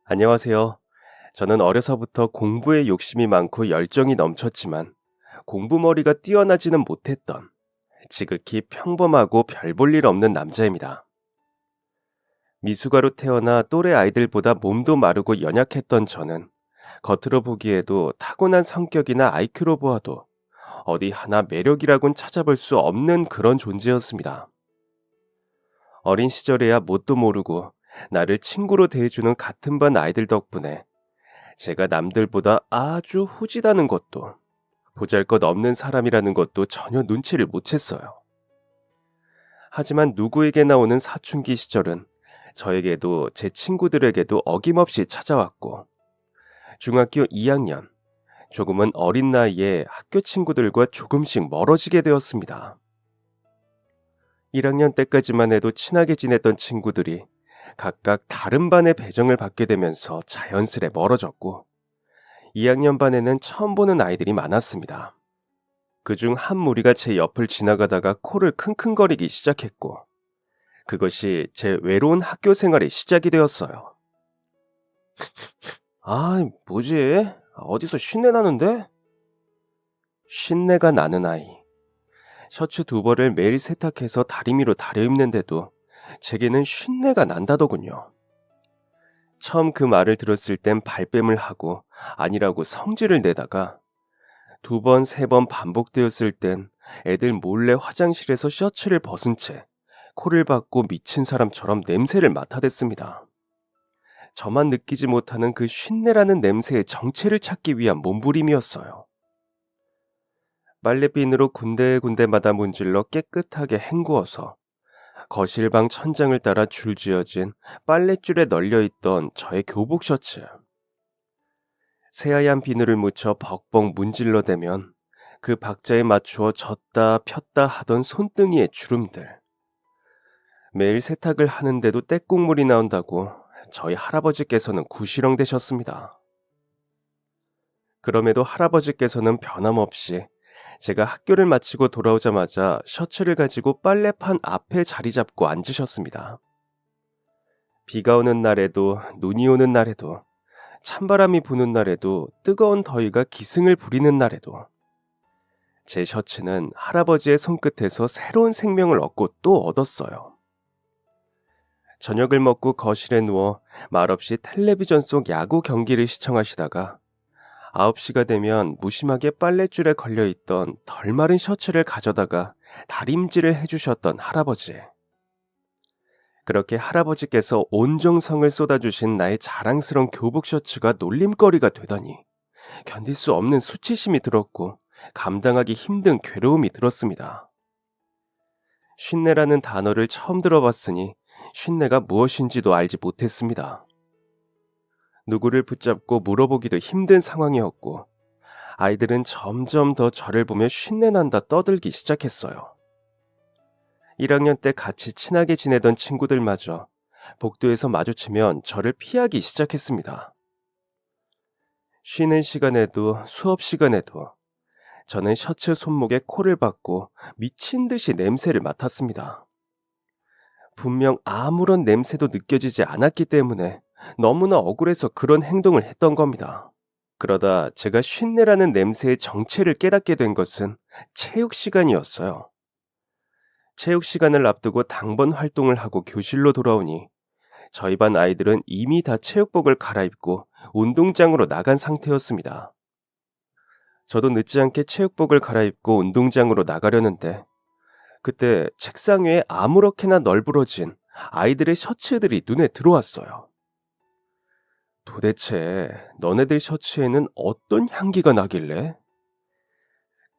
안녕하세요. 저는 어려서부터 공부에 욕심이 많고 열정이 넘쳤지만 공부머리가 뛰어나지는 못했던 지극히 평범하고 별 볼 일 없는 남자입니다. 미숙아로 태어나 또래 아이들보다 몸도 마르고 연약했던 저는 겉으로 보기에도 타고난 성격이나 IQ로 보아도 어디 하나 매력이라곤 찾아볼 수 없는 그런 존재였습니다. 어린 시절에야 뭣도 모르고 나를 친구로 대해주는 같은 반 아이들 덕분에 제가 남들보다 아주 후지다는 것도 보잘것없는 사람이라는 것도 전혀 눈치를 못 챘어요. 하지만 누구에게나 오는 사춘기 시절은 저에게도 제 친구들에게도 어김없이 찾아왔고 중학교 2학년, 조금은 어린 나이에 학교 친구들과 조금씩 멀어지게 되었습니다. 1학년 때까지만 해도 친하게 지냈던 친구들이 각각 다른 반에 배정을 받게 되면서 자연스레 멀어졌고 2학년 반에는 처음 보는 아이들이 많았습니다. 그중 한 무리가 제 옆을 지나가다가 코를 킁킁거리기 시작했고 그것이 제 외로운 학교 생활의 시작이 되었어요. 아, 뭐지? 어디서 쉰내 나는데? 쉰내가 나는 아이. 셔츠 두 벌을 매일 세탁해서 다리미로 다려입는데도 제게는 쉰내가 난다더군요. 처음 그 말을 들었을 땐 발뺌을 하고 아니라고 성질을 내다가 두 번, 세 번 반복되었을 땐 애들 몰래 화장실에서 셔츠를 벗은 채 코를 박고 미친 사람처럼 냄새를 맡아댔습니다. 저만 느끼지 못하는 그 쉰내라는 냄새의 정체를 찾기 위한 몸부림이었어요. 빨래비누로 군데군데마다 문질러 깨끗하게 헹구어서 거실방 천장을 따라 줄지어진 빨랫줄에 널려있던 저의 교복 셔츠. 새하얀 비누를 묻혀 벅벅 문질러대면 그 박자에 맞추어 졌다 폈다 하던 손등이의 주름들. 매일 세탁을 하는데도 때국물이 나온다고 저희 할아버지께서는 구시렁 되셨습니다. 그럼에도 할아버지께서는 변함없이 제가 학교를 마치고 돌아오자마자 셔츠를 가지고 빨래판 앞에 자리 잡고 앉으셨습니다. 비가 오는 날에도 눈이 오는 날에도 찬바람이 부는 날에도 뜨거운 더위가 기승을 부리는 날에도 제 셔츠는 할아버지의 손끝에서 새로운 생명을 얻고 또 얻었어요. 저녁을 먹고 거실에 누워 말없이 텔레비전 속 야구 경기를 시청하시다가 9시가 되면 무심하게 빨랫줄에 걸려있던 덜 마른 셔츠를 가져다가 다림질을 해주셨던 할아버지. 그렇게 할아버지께서 온 정성을 쏟아주신 나의 자랑스러운 교복 셔츠가 놀림거리가 되더니 견딜 수 없는 수치심이 들었고 감당하기 힘든 괴로움이 들었습니다. 쉰내라는 단어를 처음 들어봤으니 쉰내가 무엇인지도 알지 못했습니다. 누구를 붙잡고 물어보기도 힘든 상황이었고 아이들은 점점 더 저를 보며 쉰내난다 떠들기 시작했어요. 1학년 때 같이 친하게 지내던 친구들마저 복도에서 마주치면 저를 피하기 시작했습니다. 쉬는 시간에도 수업 시간에도 저는 셔츠 손목에 코를 박고 미친 듯이 냄새를 맡았습니다. 분명 아무런 냄새도 느껴지지 않았기 때문에 너무나 억울해서 그런 행동을 했던 겁니다. 그러다 제가 쉰내라는 냄새의 정체를 깨닫게 된 것은 체육 시간이었어요. 체육 시간을 앞두고 당번 활동을 하고 교실로 돌아오니 저희 반 아이들은 이미 다 체육복을 갈아입고 운동장으로 나간 상태였습니다. 저도 늦지 않게 체육복을 갈아입고 운동장으로 나가려는데 그때 책상 위에 아무렇게나 널브러진 아이들의 셔츠들이 눈에 들어왔어요. 도대체 너네들 셔츠에는 어떤 향기가 나길래?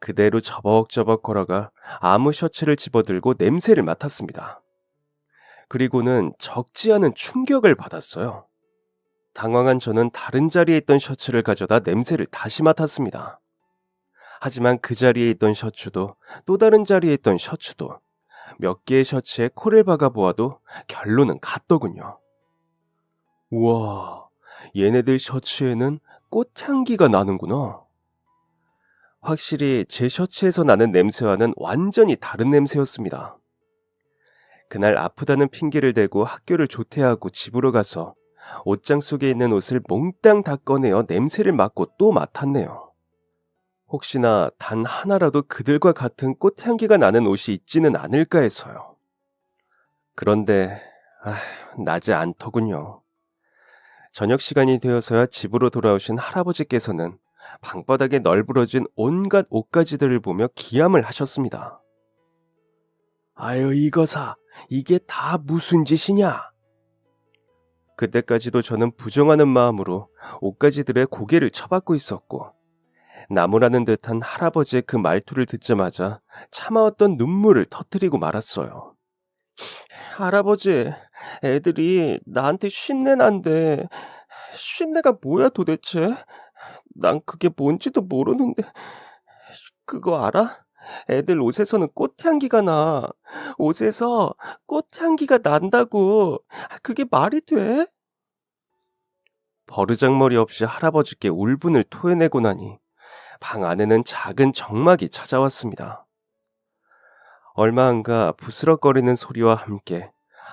그대로 저벅저벅 걸어가 아무 셔츠를 집어들고 냄새를 맡았습니다. 그리고는 적지 않은 충격을 받았어요. 당황한 저는 다른 자리에 있던 셔츠를 가져다 냄새를 다시 맡았습니다. 하지만 그 자리에 있던 셔츠도 또 다른 자리에 있던 셔츠도 몇 개의 셔츠에 코를 박아보아도 결론은 같더군요. 우와, 얘네들 셔츠에는 꽃향기가 나는구나. 확실히 제 셔츠에서 나는 냄새와는 완전히 다른 냄새였습니다. 그날 아프다는 핑계를 대고 학교를 조퇴하고 집으로 가서 옷장 속에 있는 옷을 몽땅 다 꺼내어 냄새를 맡고 또 맡았네요. 혹시나 단 하나라도 그들과 같은 꽃향기가 나는 옷이 있지는 않을까 해서요. 그런데 나지 않더군요. 저녁 시간이 되어서야 집으로 돌아오신 할아버지께서는 방바닥에 널브러진 온갖 옷가지들을 보며 기함을 하셨습니다. 아유, 이거사, 이게 다 무슨 짓이냐? 그때까지도 저는 부정하는 마음으로 옷가지들의 고개를 쳐박고 있었고, 나무라는 듯한 할아버지의 그 말투를 듣자마자 참아왔던 눈물을 터뜨리고 말았어요. 할아버지, 애들이 나한테 쉰내 난대. 쉰내가 뭐야 도대체? 난 그게 뭔지도 모르는데. 그거 알아? 애들 옷에서는 꽃향기가 나. 옷에서 꽃향기가 난다고. 그게 말이 돼? 버르장머리 없이 할아버지께 울분을 토해내고 나니 방 안에는 작은 정막이 찾아왔습니다. 얼마 안가 부스럭거리는 소리와 함께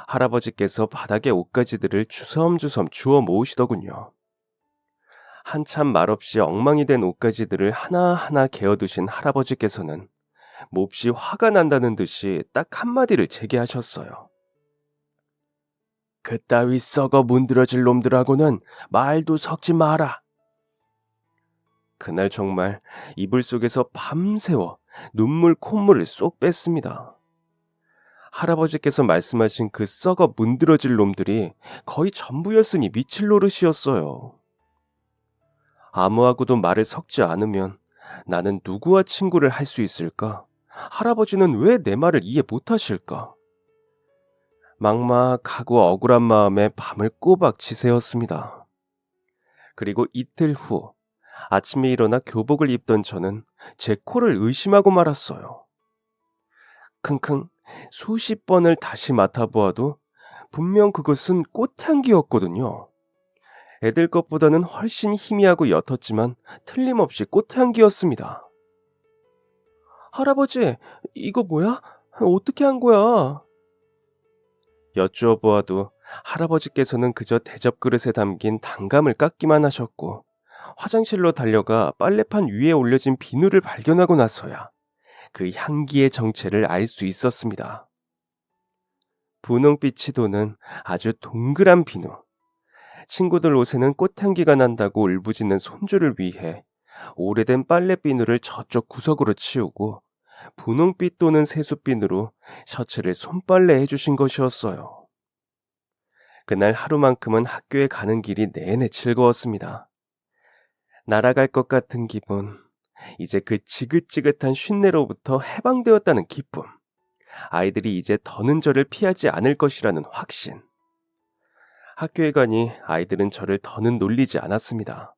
할아버지께서 바닥에 옷가지들을 주섬주섬 주워 모으시더군요. 한참 말없이 엉망이 된 옷가지들을 하나하나 개어두신 할아버지께서는 몹시 화가 난다는 듯이 딱 한마디를 제게 하셨어요. 그따위 썩어 문드러질 놈들하고는 말도 섞지 마라. 그날 정말 이불 속에서 밤새워 눈물 콧물을 쏙 뺐습니다. 할아버지께서 말씀하신 그 썩어 문드러질 놈들이 거의 전부였으니 미칠 노릇이었어요. 아무하고도 말을 섞지 않으면 나는 누구와 친구를 할 수 있을까? 할아버지는 왜 내 말을 이해 못하실까? 막막하고 억울한 마음에 밤을 꼬박 지새웠습니다. 그리고 이틀 후 아침에 일어나 교복을 입던 저는 제 코를 의심하고 말았어요. 킁킁 수십 번을 다시 맡아보아도 분명 그것은 꽃향기였거든요. 애들 것보다는 훨씬 희미하고 옅었지만 틀림없이 꽃향기였습니다. 할아버지, 이거 뭐야? 어떻게 한 거야? 여쭈어 보아도 할아버지께서는 그저 대접그릇에 담긴 단감을 깎기만 하셨고 화장실로 달려가 빨래판 위에 올려진 비누를 발견하고 나서야 그 향기의 정체를 알 수 있었습니다. 분홍빛이 도는 아주 동그란 비누. 친구들 옷에는 꽃향기가 난다고 울부짖는 손주를 위해 오래된 빨래비누를 저쪽 구석으로 치우고 분홍빛 도는 세숫비누로 셔츠를 손빨래 해주신 것이었어요. 그날 하루만큼은 학교에 가는 길이 내내 즐거웠습니다. 날아갈 것 같은 기분, 이제 그 지긋지긋한 쉰내로부터 해방되었다는 기쁨, 아이들이 이제 더는 저를 피하지 않을 것이라는 확신. 학교에 가니 아이들은 저를 더는 놀리지 않았습니다.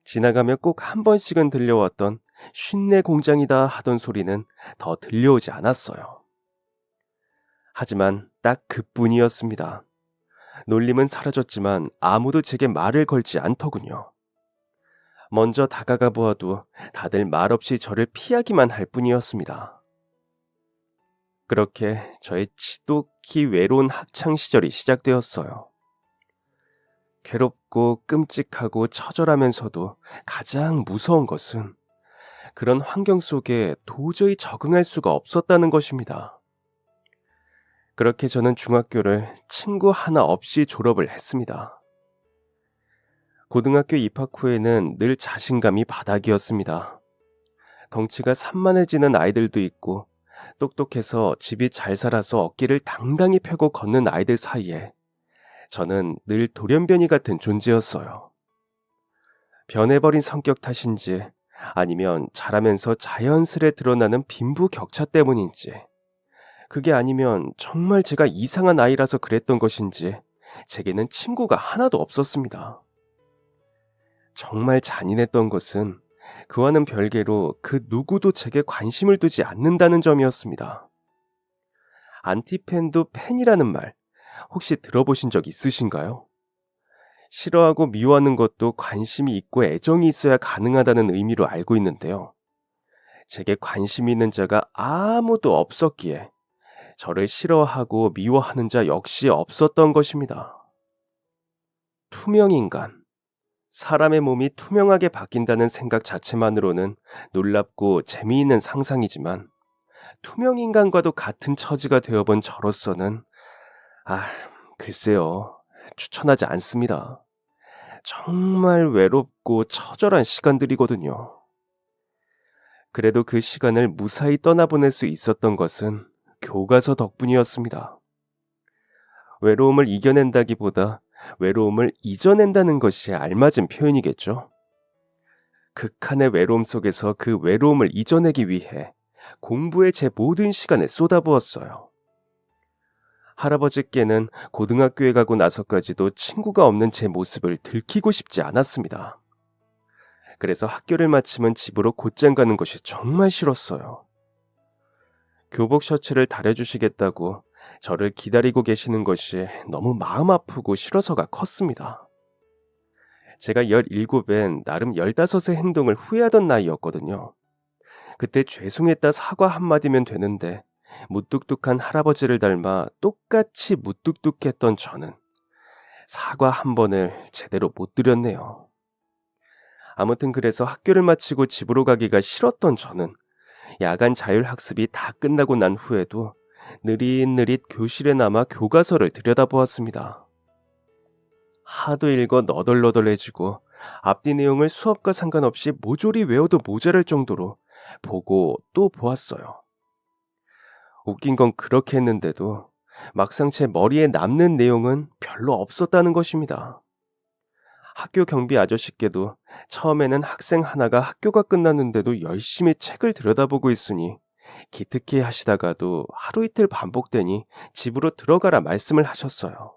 지나가며 꼭 한 번씩은 들려왔던 쉰내 공장이다 하던 소리는 더 들려오지 않았어요. 하지만 딱 그뿐이었습니다. 놀림은 사라졌지만 아무도 제게 말을 걸지 않더군요. 먼저 다가가 보아도 다들 말없이 저를 피하기만 할 뿐이었습니다. 그렇게 저의 지독히 외로운 학창 시절이 시작되었어요. 괴롭고 끔찍하고 처절하면서도 가장 무서운 것은 그런 환경 속에 도저히 적응할 수가 없었다는 것입니다. 그렇게 저는 중학교를 친구 하나 없이 졸업을 했습니다. 고등학교 입학 후에는 늘 자신감이 바닥이었습니다. 덩치가 산만해지는 아이들도 있고 똑똑해서 집이 잘 살아서 어깨를 당당히 펴고 걷는 아이들 사이에 저는 늘 돌연변이 같은 존재였어요. 변해버린 성격 탓인지 아니면 자라면서 자연스레 드러나는 빈부격차 때문인지 그게 아니면 정말 제가 이상한 아이라서 그랬던 것인지 제게는 친구가 하나도 없었습니다. 정말 잔인했던 것은 그와는 별개로 그 누구도 제게 관심을 두지 않는다는 점이었습니다. 안티팬도 팬이라는 말 혹시 들어보신 적 있으신가요? 싫어하고 미워하는 것도 관심이 있고 애정이 있어야 가능하다는 의미로 알고 있는데요. 제게 관심이 있는 자가 아무도 없었기에 저를 싫어하고 미워하는 자 역시 없었던 것입니다. 투명인간. 사람의 몸이 투명하게 바뀐다는 생각 자체만으로는 놀랍고 재미있는 상상이지만 투명인간과도 같은 처지가 되어본 저로서는 아, 글쎄요. 추천하지 않습니다. 정말 외롭고 처절한 시간들이거든요. 그래도 그 시간을 무사히 떠나보낼 수 있었던 것은 교과서 덕분이었습니다. 외로움을 이겨낸다기보다 외로움을 잊어낸다는 것이 알맞은 표현이겠죠. 극한의 외로움 속에서 그 외로움을 잊어내기 위해 공부에 제 모든 시간을 쏟아부었어요. 할아버지께는 고등학교에 가고 나서까지도 친구가 없는 제 모습을 들키고 싶지 않았습니다. 그래서 학교를 마치면 집으로 곧장 가는 것이 정말 싫었어요. 교복 셔츠를 다려주시겠다고 저를 기다리고 계시는 것이 너무 마음 아프고 싫어서가 컸습니다. 제가 17엔 나름 15의 행동을 후회하던 나이였거든요. 그때 죄송했다 사과 한마디면 되는데 무뚝뚝한 할아버지를 닮아 똑같이 무뚝뚝했던 저는 사과 한 번을 제대로 못 드렸네요. 아무튼 그래서 학교를 마치고 집으로 가기가 싫었던 저는 야간 자율학습이 다 끝나고 난 후에도 느릿느릿 교실에 남아 교과서를 들여다보았습니다. 하도 읽어 너덜너덜해지고 앞뒤 내용을 수업과 상관없이 모조리 외워도 모자랄 정도로 보고 또 보았어요. 웃긴 건 그렇게 했는데도 막상 제 머리에 남는 내용은 별로 없었다는 것입니다. 학교 경비 아저씨께도 처음에는 학생 하나가 학교가 끝났는데도 열심히 책을 들여다보고 있으니 기특해 하시다가도 하루 이틀 반복되니 집으로 들어가라 말씀을 하셨어요.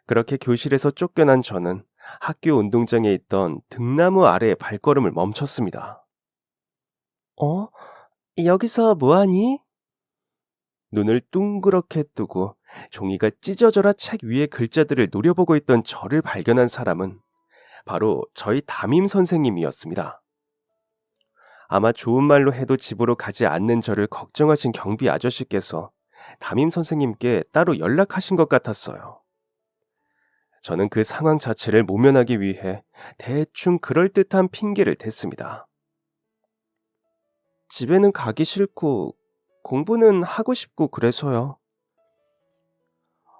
그렇게 교실에서 쫓겨난 저는 학교 운동장에 있던 등나무 아래에 발걸음을 멈췄습니다. 여기서 뭐하니? 눈을 둥그렇게 뜨고 종이가 찢어져라 책 위의 글자들을 노려보고 있던 저를 발견한 사람은 바로 저희 담임 선생님이었습니다. 아마 좋은 말로 해도 집으로 가지 않는 저를 걱정하신 경비 아저씨께서 담임 선생님께 따로 연락하신 것 같았어요. 저는 그 상황 자체를 모면하기 위해 대충 그럴듯한 핑계를 댔습니다. 집에는 가기 싫고 공부는 하고 싶고 그래서요.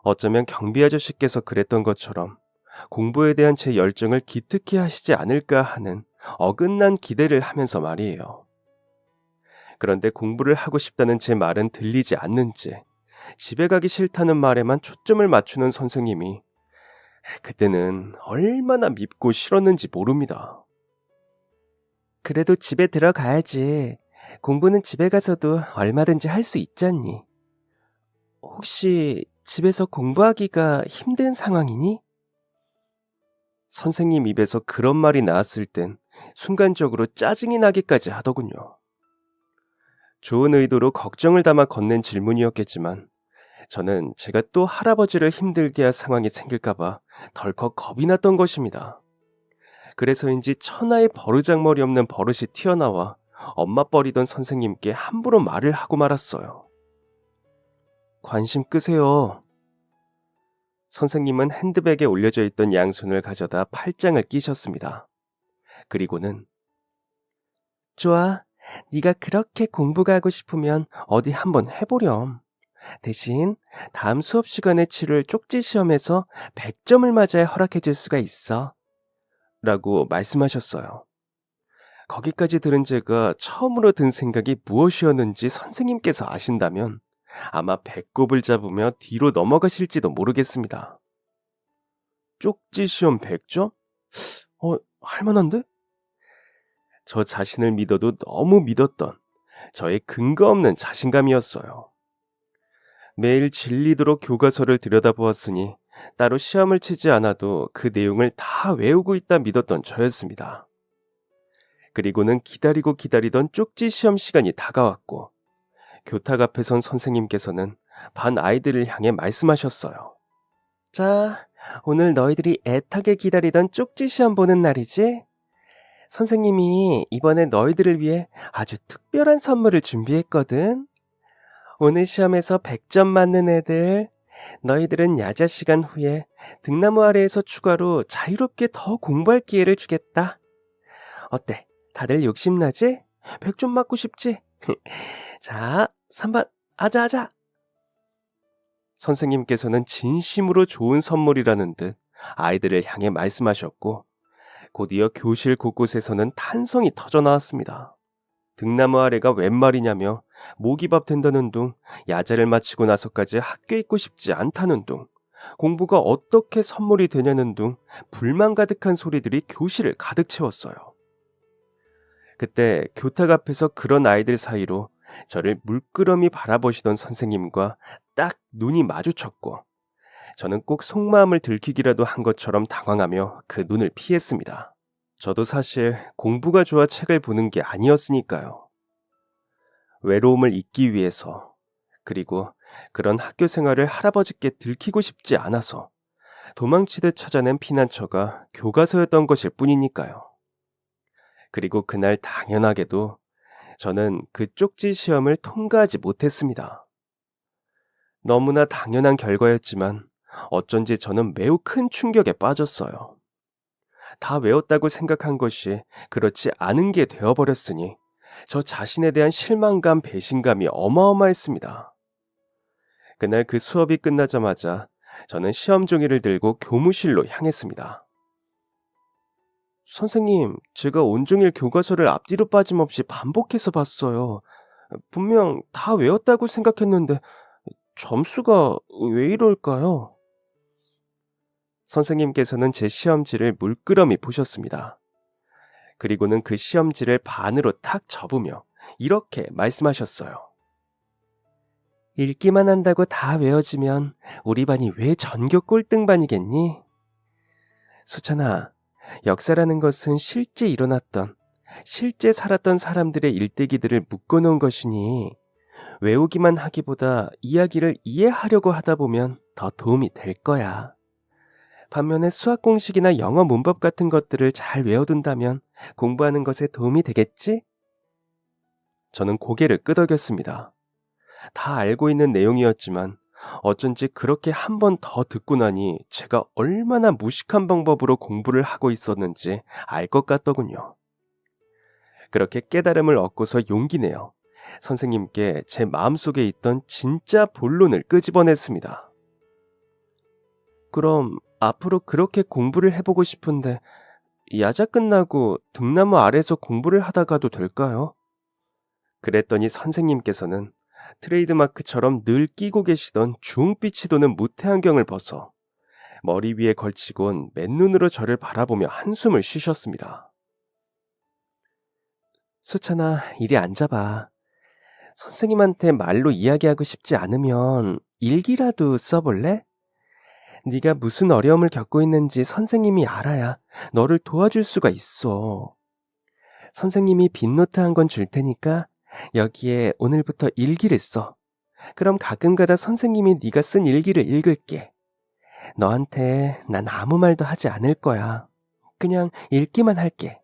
어쩌면 경비 아저씨께서 그랬던 것처럼 공부에 대한 제 열정을 기특해 하시지 않을까 하는 어긋난 기대를 하면서 말이에요. 그런데 공부를 하고 싶다는 제 말은 들리지 않는지 집에 가기 싫다는 말에만 초점을 맞추는 선생님이 그때는 얼마나 밉고 싫었는지 모릅니다. 그래도 집에 들어가야지. 공부는 집에 가서도 얼마든지 할 수 있잖니. 혹시 집에서 공부하기가 힘든 상황이니? 선생님 입에서 그런 말이 나왔을 땐 순간적으로 짜증이 나기까지 하더군요. 좋은 의도로 걱정을 담아 건넨 질문이었겠지만 저는 제가 또 할아버지를 힘들게 할 상황이 생길까봐 덜컥 겁이 났던 것입니다. 그래서인지 천하의 버르장머리 없는 버릇이 튀어나와 엄마 뻘이던 선생님께 함부로 말을 하고 말았어요. 관심 끄세요. 선생님은 핸드백에 올려져 있던 양손을 가져다 팔짱을 끼셨습니다. 그리고는 좋아, 네가 그렇게 공부가 하고 싶으면 어디 한번 해보렴. 대신 다음 수업 시간에 치를 쪽지 시험에서 100점을 맞아야 허락해 줄 수가 있어. 라고 말씀하셨어요. 거기까지 들은 제가 처음으로 든 생각이 무엇이었는지 선생님께서 아신다면 아마 배꼽을 잡으며 뒤로 넘어가실지도 모르겠습니다. 쪽지 시험 100점? 할만한데? 저 자신을 믿어도 너무 믿었던 저의 근거 없는 자신감이었어요. 매일 질리도록 교과서를 들여다보았으니 따로 시험을 치지 않아도 그 내용을 다 외우고 있다 믿었던 저였습니다. 그리고는 기다리고 기다리던 쪽지 시험 시간이 다가왔고 교탁 앞에 선 선생님께서는 반 아이들을 향해 말씀하셨어요. 자, 오늘 너희들이 애타게 기다리던 쪽지 시험 보는 날이지? 선생님이 이번에 너희들을 위해 아주 특별한 선물을 준비했거든. 오늘 시험에서 100점 맞는 애들, 너희들은 야자 시간 후에 등나무 아래에서 추가로 자유롭게 더 공부할 기회를 주겠다. 어때? 다들 욕심나지? 100점 맞고 싶지? 자, 3번, 아자아자! 선생님께서는 진심으로 좋은 선물이라는 듯 아이들을 향해 말씀하셨고, 곧이어 교실 곳곳에서는 탄성이 터져 나왔습니다. 등나무 아래가 웬 말이냐며 모기밥 된다는 둥, 야자를 마치고 나서까지 학교에 있고 싶지 않다는 둥, 공부가 어떻게 선물이 되냐는 둥 불만 가득한 소리들이 교실을 가득 채웠어요. 그때 교탁 앞에서 그런 아이들 사이로 저를 물끄러미 바라보시던 선생님과 딱 눈이 마주쳤고, 저는 꼭 속마음을 들키기라도 한 것처럼 당황하며 그 눈을 피했습니다. 저도 사실 공부가 좋아 책을 보는 게 아니었으니까요. 외로움을 잊기 위해서, 그리고 그런 학교 생활을 할아버지께 들키고 싶지 않아서 도망치듯 찾아낸 피난처가 교과서였던 것일 뿐이니까요. 그리고 그날 당연하게도 저는 그 쪽지 시험을 통과하지 못했습니다. 너무나 당연한 결과였지만 어쩐지 저는 매우 큰 충격에 빠졌어요. 다 외웠다고 생각한 것이 그렇지 않은 게 되어버렸으니 저 자신에 대한 실망감, 배신감이 어마어마했습니다. 그날 그 수업이 끝나자마자 저는 시험 종이를 들고 교무실로 향했습니다. 선생님, 제가 온종일 교과서를 앞뒤로 빠짐없이 반복해서 봤어요. 분명 다 외웠다고 생각했는데 점수가 왜 이럴까요? 선생님께서는 제 시험지를 물끄러미 보셨습니다. 그리고는 그 시험지를 반으로 탁 접으며 이렇게 말씀하셨어요. 읽기만 한다고 다 외워지면 우리 반이 왜 전교 꼴등반이겠니? 수찬아, 역사라는 것은 실제 일어났던, 실제 살았던 사람들의 일대기들을 묶어놓은 것이니 외우기만 하기보다 이야기를 이해하려고 하다 보면 더 도움이 될 거야. 반면에 수학 공식이나 영어 문법 같은 것들을 잘 외워둔다면 공부하는 것에 도움이 되겠지? 저는 고개를 끄덕였습니다. 다 알고 있는 내용이었지만 어쩐지 그렇게 한 번 더 듣고 나니 제가 얼마나 무식한 방법으로 공부를 하고 있었는지 알 것 같더군요. 그렇게 깨달음을 얻고서 용기 내어 선생님께 제 마음속에 있던 진짜 본론을 끄집어냈습니다. 그럼 앞으로 그렇게 공부를 해보고 싶은데 야자 끝나고 등나무 아래서 공부를 하다가도 될까요? 그랬더니 선생님께서는 트레이드마크처럼 늘 끼고 계시던 주홍빛이 도는 무태안경을 벗어 머리 위에 걸치곤 맨눈으로 저를 바라보며 한숨을 쉬셨습니다. 수찬아, 이리 앉아봐. 선생님한테 말로 이야기하고 싶지 않으면 일기라도 써볼래? 네가 무슨 어려움을 겪고 있는지 선생님이 알아야 너를 도와줄 수가 있어. 선생님이 빈노트 한 권 줄 테니까 여기에 오늘부터 일기를 써. 그럼 가끔가다 선생님이 네가 쓴 일기를 읽을게. 너한테 난 아무 말도 하지 않을 거야. 그냥 읽기만 할게.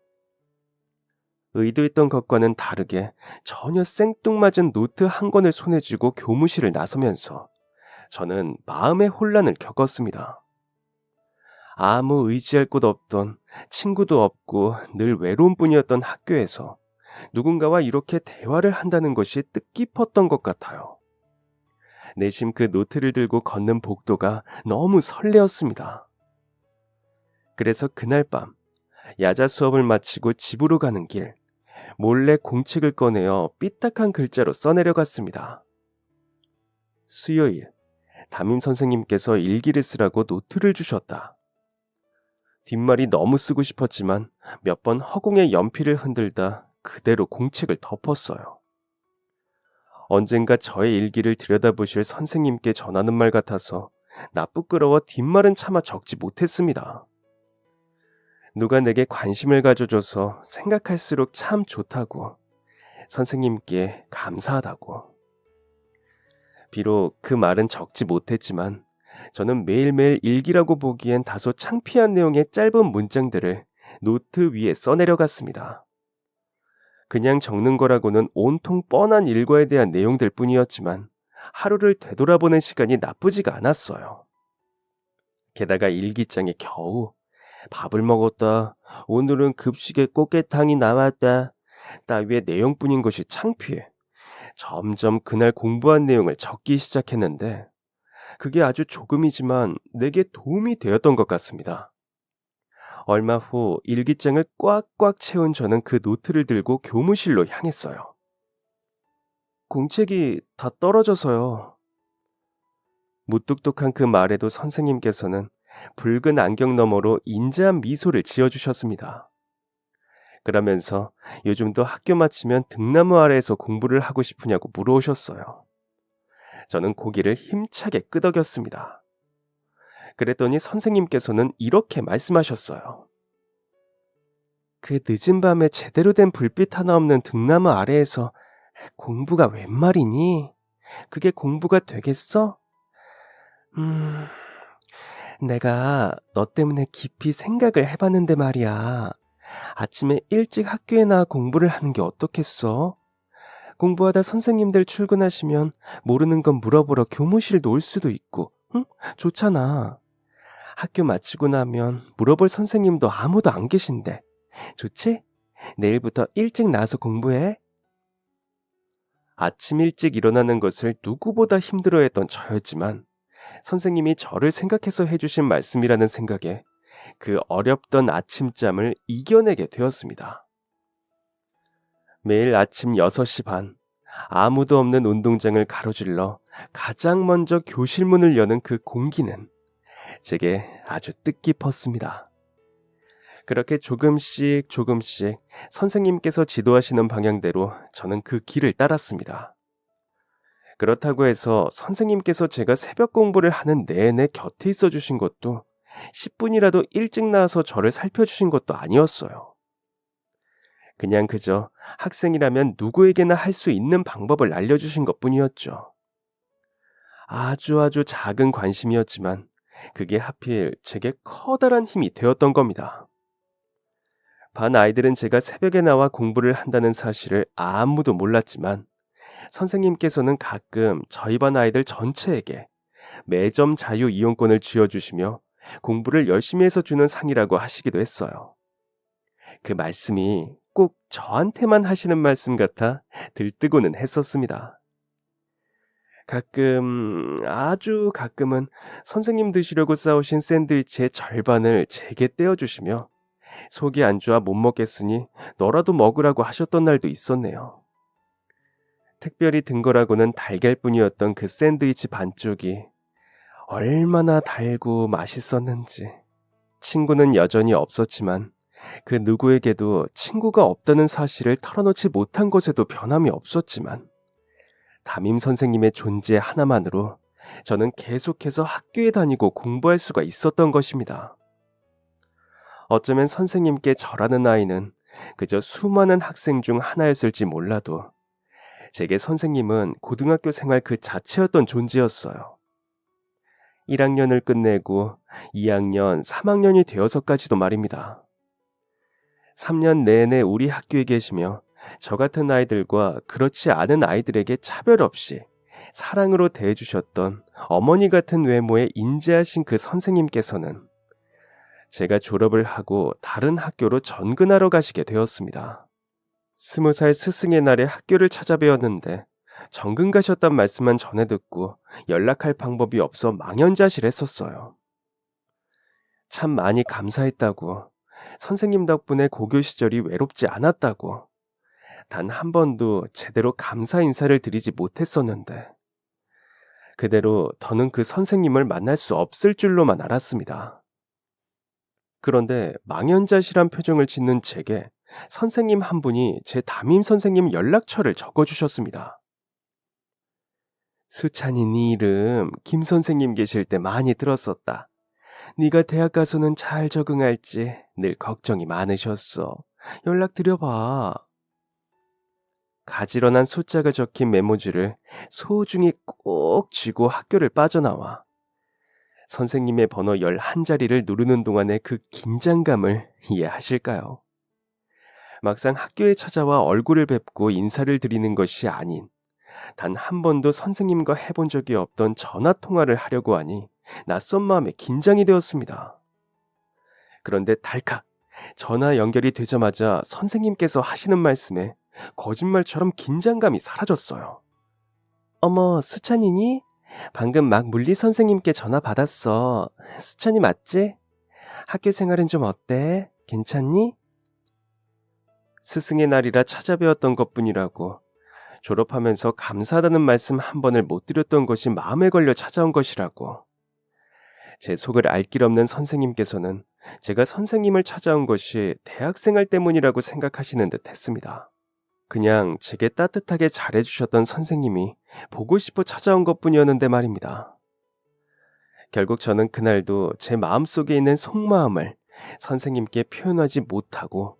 의도했던 것과는 다르게 전혀 생뚱맞은 노트 한 권을 손에 쥐고 교무실을 나서면서 저는 마음의 혼란을 겪었습니다. 아무 의지할 곳 없던, 친구도 없고 늘 외로운 뿐이었던 학교에서 누군가와 이렇게 대화를 한다는 것이 뜻깊었던 것 같아요. 내심 그 노트를 들고 걷는 복도가 너무 설레었습니다. 그래서 그날 밤 야자 수업을 마치고 집으로 가는 길, 몰래 공책을 꺼내어 삐딱한 글자로 써내려갔습니다. 수요일, 담임 선생님께서 일기를 쓰라고 노트를 주셨다. 뒷말이 너무 쓰고 싶었지만 몇 번 허공에 연필을 흔들다 그대로 공책을 덮었어요. 언젠가 저의 일기를 들여다보실 선생님께 전하는 말 같아서 나쁘끄러워 뒷말은 차마 적지 못했습니다. 누가 내게 관심을 가져줘서 생각할수록 참 좋다고, 선생님께 감사하다고. 비록 그 말은 적지 못했지만 저는 매일매일 일기라고 보기엔 다소 창피한 내용의 짧은 문장들을 노트 위에 써내려갔습니다. 그냥 적는 거라고는 온통 뻔한 일과에 대한 내용들 뿐이었지만 하루를 되돌아보는 시간이 나쁘지가 않았어요. 게다가 일기장에 겨우 밥을 먹었다, 오늘은 급식에 꽃게탕이 나왔다 따위의 내용뿐인 것이 창피해 점점 그날 공부한 내용을 적기 시작했는데 그게 아주 조금이지만 내게 도움이 되었던 것 같습니다. 얼마 후 일기장을 꽉꽉 채운 저는 그 노트를 들고 교무실로 향했어요. 공책이 다 떨어져서요. 무뚝뚝한 그 말에도 선생님께서는 붉은 안경 너머로 인자한 미소를 지어주셨습니다. 그러면서 요즘도 학교 마치면 등나무 아래에서 공부를 하고 싶으냐고 물어오셨어요. 저는 고개를 힘차게 끄덕였습니다. 그랬더니 선생님께서는 이렇게 말씀하셨어요. 그 늦은 밤에 제대로 된 불빛 하나 없는 등나무 아래에서 공부가 웬 말이니? 그게 공부가 되겠어? 내가 너 때문에 깊이 생각을 해봤는데 말이야. 아침에 일찍 학교에 나와 공부를 하는 게 어떻겠어? 공부하다 선생님들 출근하시면 모르는 건 물어보러 교무실도 올 수도 있고, 응? 좋잖아. 학교 마치고 나면 물어볼 선생님도 아무도 안 계신데. 좋지? 내일부터 일찍 나와서 공부해. 아침 일찍 일어나는 것을 누구보다 힘들어했던 저였지만 선생님이 저를 생각해서 해주신 말씀이라는 생각에 그 어렵던 아침잠을 이겨내게 되었습니다. 매일 아침 6시 반 아무도 없는 운동장을 가로질러 가장 먼저 교실 문을 여는 그 공기는 제게 아주 뜻깊었습니다. 그렇게 조금씩 선생님께서 지도하시는 방향대로 저는 그 길을 따랐습니다. 그렇다고 해서 선생님께서 제가 새벽 공부를 하는 내내 곁에 있어 주신 것도 10분이라도 일찍 나와서 저를 살펴주신 것도 아니었어요. 그냥 그저 학생이라면 누구에게나 할 수 있는 방법을 알려주신 것뿐이었죠. 아주 작은 관심이었지만 그게 하필 제게 커다란 힘이 되었던 겁니다. 반 아이들은 제가 새벽에 나와 공부를 한다는 사실을 아무도 몰랐지만 선생님께서는 가끔 저희 반 아이들 전체에게 매점 자유 이용권을 쥐어주시며 공부를 열심히 해서 주는 상이라고 하시기도 했어요. 그 말씀이 꼭 저한테만 하시는 말씀 같아 들뜨고는 했었습니다. 아주 가끔은 선생님 드시려고 싸우신 샌드위치의 절반을 제게 떼어주시며 속이 안 좋아 못 먹겠으니 너라도 먹으라고 하셨던 날도 있었네요. 특별히 든 거라고는 달걀뿐이었던 그 샌드위치 반쪽이 얼마나 달고 맛있었는지. 친구는 여전히 없었지만 그 누구에게도 친구가 없다는 사실을 털어놓지 못한 것에도 변함이 없었지만 담임 선생님의 존재 하나만으로 저는 계속해서 학교에 다니고 공부할 수가 있었던 것입니다. 어쩌면 선생님께 저라는 아이는 그저 수많은 학생 중 하나였을지 몰라도 제게 선생님은 고등학교 생활 그 자체였던 존재였어요. 1학년을 끝내고 2학년, 3학년이 되어서까지도 말입니다. 3년 내내 우리 학교에 계시며 저 같은 아이들과 그렇지 않은 아이들에게 차별 없이 사랑으로 대해주셨던 어머니 같은 외모에 인재하신 그 선생님께서는 제가 졸업을 하고 다른 학교로 전근하러 가시게 되었습니다. 20살 스승의 날에 학교를 찾아뵈었는데 전근 가셨단 말씀만 전해 듣고 연락할 방법이 없어 망연자실했었어요. 참 많이 감사했다고, 선생님 덕분에 고교 시절이 외롭지 않았다고, 단 한 번도 제대로 감사 인사를 드리지 못했었는데 그대로 더는 그 선생님을 만날 수 없을 줄로만 알았습니다. 그런데 망연자실한 표정을 짓는 제게 선생님 한 분이 제 담임 선생님 연락처를 적어주셨습니다. 수찬이 네 이름 김 선생님 계실 때 많이 들었었다. 네가 대학 가서는 잘 적응할지 늘 걱정이 많으셨어. 연락드려봐. 가지런한 숫자가 적힌 메모지를 소중히 꼭 쥐고 학교를 빠져나와 선생님의 번호 11자리를 누르는 동안의 그 긴장감을 이해하실까요? 막상 학교에 찾아와 얼굴을 뵙고 인사를 드리는 것이 아닌 단 한 번도 선생님과 해본 적이 없던 전화 통화를 하려고 하니 낯선 마음에 긴장이 되었습니다. 그런데 달칵 전화 연결이 되자마자 선생님께서 하시는 말씀에 거짓말처럼 긴장감이 사라졌어요. 어머, 수찬이니? 방금 막 물리 선생님께 전화 받았어. 수찬이 맞지? 학교 생활은 좀 어때? 괜찮니? 스승의 날이라 찾아뵈었던 것뿐이라고 졸업하면서 감사하다는 말씀 한 번을 못 드렸던 것이 마음에 걸려 찾아온 것이라고. 제 속을 알 길 없는 선생님께서는 제가 선생님을 찾아온 것이 대학생활 때문이라고 생각하시는 듯 했습니다. 그냥 제게 따뜻하게 잘해주셨던 선생님이 보고 싶어 찾아온 것뿐이었는데 말입니다. 결국 저는 그날도 제 마음속에 있는 속마음을 선생님께 표현하지 못하고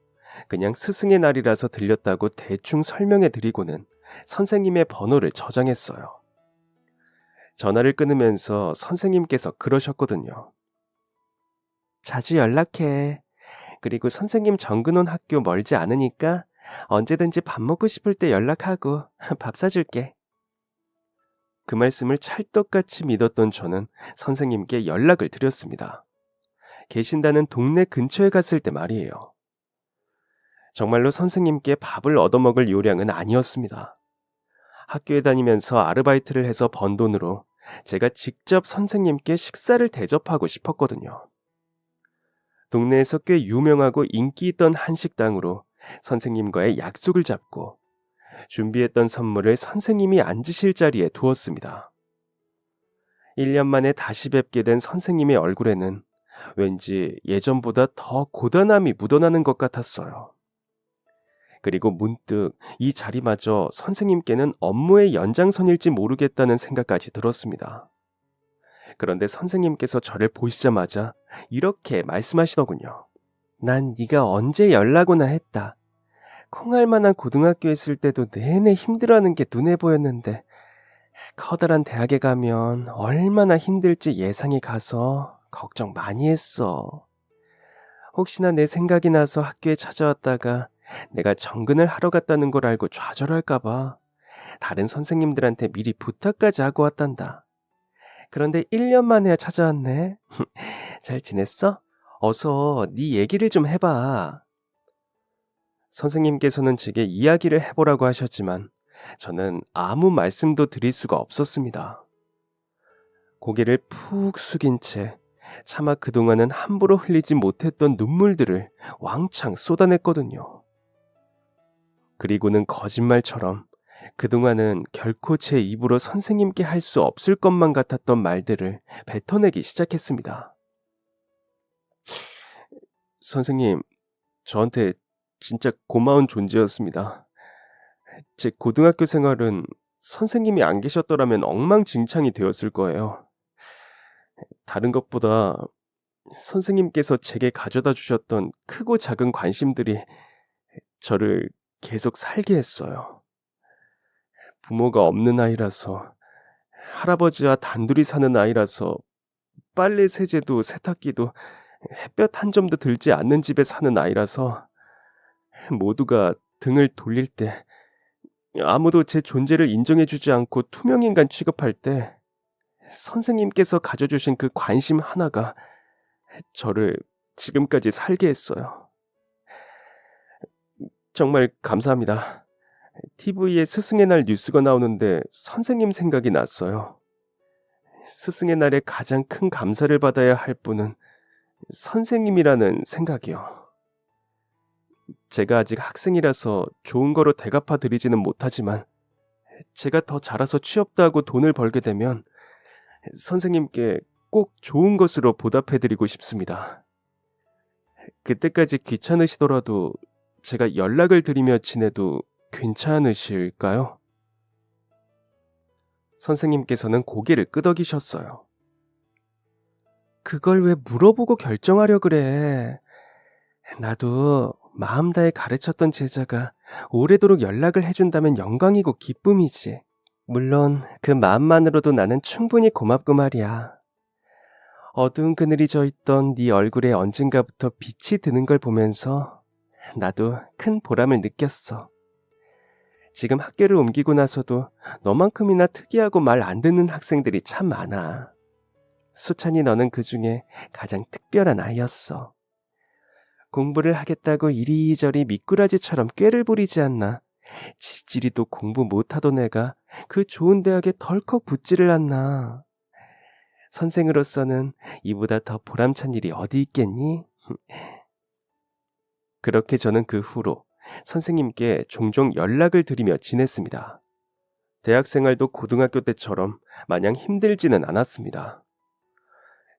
그냥 스승의 날이라서 들렸다고 대충 설명해 드리고는 선생님의 번호를 저장했어요. 전화를 끊으면서 선생님께서 그러셨거든요. 자주 연락해. 그리고 선생님 정근원 학교 멀지 않으니까 언제든지 밥 먹고 싶을 때 연락하고 밥 사줄게. 그 말씀을 찰떡같이 믿었던 저는 선생님께 연락을 드렸습니다. 계신다는 동네 근처에 갔을 때 말이에요. 정말로 선생님께 밥을 얻어먹을 요량은 아니었습니다. 학교에 다니면서 아르바이트를 해서 번 돈으로 제가 직접 선생님께 식사를 대접하고 싶었거든요. 동네에서 꽤 유명하고 인기 있던 한식당으로 선생님과의 약속을 잡고 준비했던 선물을 선생님이 앉으실 자리에 두었습니다. 1년 만에 다시 뵙게 된 선생님의 얼굴에는 왠지 예전보다 더 고단함이 묻어나는 것 같았어요. 그리고 문득 이 자리마저 선생님께는 업무의 연장선일지 모르겠다는 생각까지 들었습니다. 그런데 선생님께서 저를 보시자마자 이렇게 말씀하시더군요. 난 네가 언제 연락 오나 했다. 콩할 만한 고등학교에 있을 때도 내내 힘들어하는 게 눈에 보였는데 커다란 대학에 가면 얼마나 힘들지 예상이 가서 걱정 많이 했어. 혹시나 내 생각이 나서 학교에 찾아왔다가 내가 정근을 하러 갔다는 걸 알고 좌절할까봐 다른 선생님들한테 미리 부탁까지 하고 왔단다. 그런데 1년 만에 찾아왔네. 잘 지냈어? 어서 네 얘기를 좀 해봐. 선생님께서는 제게 이야기를 해보라고 하셨지만 저는 아무 말씀도 드릴 수가 없었습니다. 고개를 푹 숙인 채 차마 그동안은 함부로 흘리지 못했던 눈물들을 왕창 쏟아냈거든요. 그리고는 거짓말처럼 그동안은 결코 제 입으로 선생님께 할 수 없을 것만 같았던 말들을 뱉어내기 시작했습니다. 선생님, 저한테 진짜 고마운 존재였습니다. 제 고등학교 생활은 선생님이 안 계셨더라면 엉망진창이 되었을 거예요. 다른 것보다 선생님께서 제게 가져다 주셨던 크고 작은 관심들이 저를 계속 살게 했어요. 부모가 없는 아이라서, 할아버지와 단둘이 사는 아이라서 빨래 세제도 세탁기도 햇볕 한 점도 들지 않는 집에 사는 아이라서 모두가 등을 돌릴 때, 아무도 제 존재를 인정해주지 않고 투명인간 취급할 때 선생님께서 가져주신 그 관심 하나가 저를 지금까지 살게 했어요. 정말 감사합니다. TV에 스승의 날 뉴스가 나오는데 선생님 생각이 났어요. 스승의 날에 가장 큰 감사를 받아야 할 분은 선생님이라는 생각이요. 제가 아직 학생이라서 좋은 거로 대갚아 드리지는 못하지만 제가 더 자라서 취업도 하고 돈을 벌게 되면 선생님께 꼭 좋은 것으로 보답해 드리고 싶습니다. 그때까지 귀찮으시더라도 제가 연락을 드리며 지내도 괜찮으실까요? 선생님께서는 고개를 끄덕이셨어요. 그걸 왜 물어보고 결정하려 그래. 나도 마음 다해 가르쳤던 제자가 오래도록 연락을 해준다면 영광이고 기쁨이지. 물론 그 마음만으로도 나는 충분히 고맙고 말이야. 어두운 그늘이 져있던 네 얼굴에 언젠가부터 빛이 드는 걸 보면서 나도 큰 보람을 느꼈어. 지금 학교를 옮기고 나서도 너만큼이나 특이하고 말 안 듣는 학생들이 참 많아. 수찬이 너는 그 중에 가장 특별한 아이였어. 공부를 하겠다고 이리저리 미꾸라지처럼 꾀를 부리지 않나. 지질이도 공부 못하던 애가 그 좋은 대학에 덜컥 붙지를 않나. 선생으로서는 이보다 더 보람찬 일이 어디 있겠니? 그렇게 저는 그 후로 선생님께 종종 연락을 드리며 지냈습니다. 대학 생활도 고등학교 때처럼 마냥 힘들지는 않았습니다.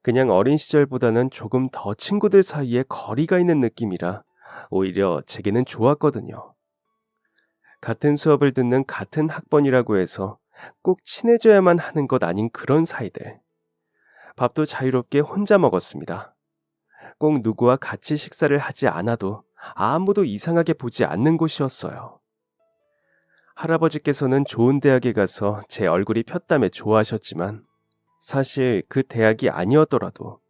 그냥 어린 시절보다는 조금 더 친구들 사이에 거리가 있는 느낌이라 오히려 제게는 좋았거든요. 같은 수업을 듣는 같은 학번이라고 해서 꼭 친해져야만 하는 것 아닌 그런 사이들. 밥도 자유롭게 혼자 먹었습니다. 꼭 누구와 같이 식사를 하지 않아도 아무도 이상하게 보지 않는 곳이었어요. 할아버지께서는 좋은 대학에 가서 제 얼굴이 폈다며 좋아하셨지만 사실 그 대학이 아니었더라도